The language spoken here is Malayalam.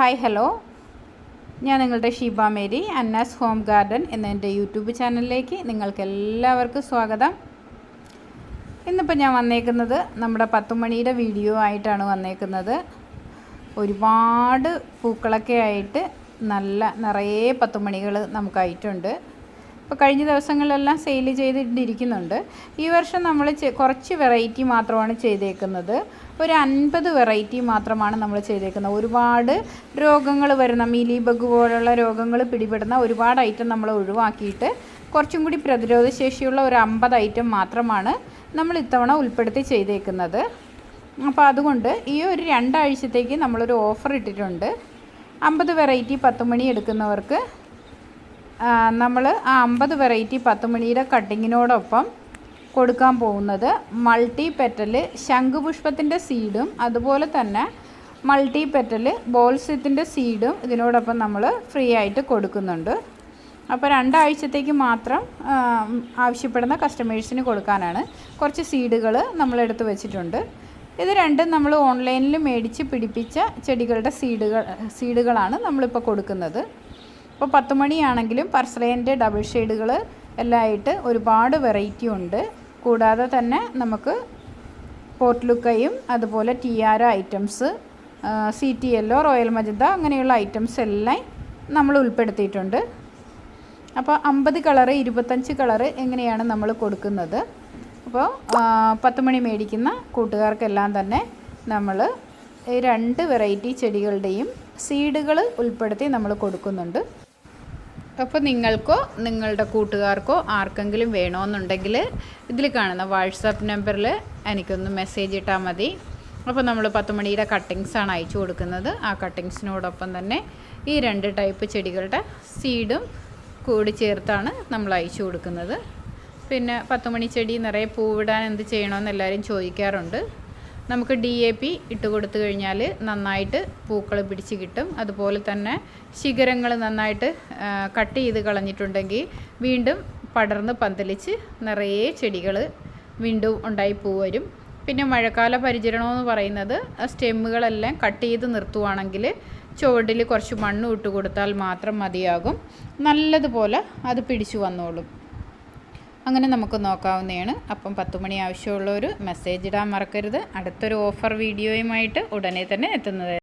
ഹായ് ഹലോ, ഞാൻ നിങ്ങളുടെ ഷീബ മേരി അന്നാസ് ഹോം ഗാർഡൻ എന്ന എൻ്റെ യൂട്യൂബ് ചാനലിലേക്ക് നിങ്ങൾക്ക് എല്ലാവർക്കും സ്വാഗതം. ഇന്നിപ്പോൾ ഞാൻ വന്നേക്കുന്നത് നമ്മുടെ 10 മണിയുടെ വീഡിയോ ആയിട്ടാണ് വന്നേക്കുന്നത്. ഒരുപാട് പൂക്കളൊക്കെ ആയിട്ട് നിറയെ 10 മണികൾ നമുക്കായിട്ടുണ്ട്. ഇപ്പോൾ കഴിഞ്ഞ ദിവസങ്ങളിലെല്ലാം സെയിൽ ചെയ്തിട്ടിരിക്കുന്നുണ്ട്. ഈ വർഷം നമ്മൾ കുറച്ച് വെറൈറ്റി മാത്രമാണ് ചെയ്തേക്കുന്നത്. ഒരു 50 വെറൈറ്റി മാത്രമാണ് നമ്മൾ ചെയ്തേക്കുന്നത്. ഒരുപാട് രോഗങ്ങൾ വരുന്ന മീലി ബഗ് പോലുള്ള രോഗങ്ങൾ പിടിപെടുന്ന ഒരുപാട് ഐറ്റം നമ്മൾ ഒഴിവാക്കിയിട്ട് കുറച്ചും കൂടി പ്രതിരോധ ശേഷിയുള്ള ഒരു 50 ഐറ്റം മാത്രമാണ് നമ്മൾ ഇത്തവണ ഉൾപ്പെടുത്തി ചെയ്തേക്കുന്നത്. അപ്പോൾ അതുകൊണ്ട് ഈ ഒരു 2 ആഴ്ചത്തേക്ക് നമ്മളൊരു ഓഫർ ഇട്ടിട്ടുണ്ട്. 50 വെറൈറ്റി 10 മണി എടുക്കുന്നവർക്ക് നമ്മൾ ആ 50 വെറൈറ്റി 10 മണിയുടെ കട്ടിങ്ങിനോടൊപ്പം കൊടുക്കാൻ പോകുന്നത് മൾട്ടി പെറ്റൽ ശംഖുപുഷ്പത്തിൻ്റെ സീഡും അതുപോലെ തന്നെ മൾട്ടി പെറ്റൽ ബോൾസിത്തിൻ്റെ സീഡും ഇതിനോടൊപ്പം നമ്മൾ ഫ്രീ ആയിട്ട് കൊടുക്കുന്നുണ്ട്. അപ്പോൾ 2 ആഴ്ചത്തേക്ക് മാത്രം ആവശ്യപ്പെടുന്ന കസ്റ്റമേഴ്സിന് കൊടുക്കാനാണ്. കുറച്ച് സീഡുകൾ നമ്മളെടുത്ത് വെച്ചിട്ടുണ്ട്. ഇത് രണ്ടും നമ്മൾ ഓൺലൈനിൽ മേടിച്ച് പിടിപ്പിച്ച ചെടികളുടെ സീഡുകളാണ് നമ്മളിപ്പോൾ കൊടുക്കുന്നത്. ഇപ്പോൾ 10 മണിയാണെങ്കിലും പർസലേൻ്റെ ഡബിൾ ഷെയ്ഡുകൾ എല്ലാം ആയിട്ട് ഒരുപാട് വെറൈറ്റി ഉണ്ട്. കൂടാതെ തന്നെ നമുക്ക് പോർട്ട്ലുക്കയും അതുപോലെ tiara items, CT yellow, royal magenta അങ്ങനെയുള്ള ഐറ്റംസ് എല്ലാം നമ്മൾ ഉൾപ്പെടുത്തിയിട്ടുണ്ട്. അപ്പോൾ 50 കളറ് 25 കളറ് എങ്ങനെയാണ് നമ്മൾ കൊടുക്കുന്നത്. അപ്പോൾ 10 മണി മേടിക്കുന്ന കൂട്ടുകാർക്കെല്ലാം തന്നെ നമ്മൾ 2 വെറൈറ്റി ചെടികളുടെയും സീഡുകൾ ഉൾപ്പെടുത്തി നമ്മൾ കൊടുക്കുന്നുണ്ട്. അപ്പോൾ നിങ്ങൾക്കോ നിങ്ങളുടെ കൂട്ടുകാർക്കോ ആർക്കെങ്കിലും വേണമെന്നുണ്ടെങ്കിൽ ഇതിൽ കാണുന്ന വാട്സാപ്പ് നമ്പറിൽ എനിക്കൊന്ന് മെസ്സേജ് ഇട്ടാൽ മതി. അപ്പോൾ നമ്മൾ 10 മണിയുടെ കട്ടിങ്സാണ് അയച്ചു കൊടുക്കുന്നത്. ആ കട്ടിങ്സിനോടൊപ്പം തന്നെ ഈ 2 ടൈപ്പ് ചെടികളുടെ സീഡും കൂടി ചേർത്താണ് നമ്മൾ അയച്ചു കൊടുക്കുന്നത്. പിന്നെ 10 മണി ചെടി നിറയെ പൂവിടാൻ എന്ത് ചെയ്യണമെന്ന് എല്ലാവരും ചോദിക്കാറുണ്ട്. നമുക്ക് DAP ഇട്ട് കൊടുത്തു കഴിഞ്ഞാൽ നന്നായിട്ട് പൂക്കൾ പിടിച്ച് കിട്ടും. അതുപോലെ തന്നെ ശിഖരങ്ങൾ നന്നായിട്ട് കട്ട് ചെയ്ത് കളഞ്ഞിട്ടുണ്ടെങ്കിൽ വീണ്ടും പടർന്ന് പന്തലിച്ച് നിറയെ ചെടികൾ വീണ്ടും ഉണ്ടായി പൂ വരും. പിന്നെ മഴക്കാല പരിചരണമെന്ന് പറയുന്നത് സ്റ്റെമ്മുകളെല്ലാം കട്ട് ചെയ്ത് നിർത്തുവാണെങ്കിൽ ചുവട്ടിൽ കുറച്ച് മണ്ണ് ഇട്ട് കൊടുത്താൽ മാത്രം മതിയാകും. നല്ലതുപോലെ അത് പിടിച്ചു വന്നോളും. അങ്ങനെ നമുക്ക് നോക്കാവുന്നതാണ്. അപ്പം 10 മണി ആവശ്യമുള്ളൊരു മെസ്സേജ് ഇടാൻ മറക്കരുത്. അടുത്തൊരു ഓഫർ വീഡിയോയുമായിട്ട് ഉടനെ തന്നെ എത്തുന്നത്.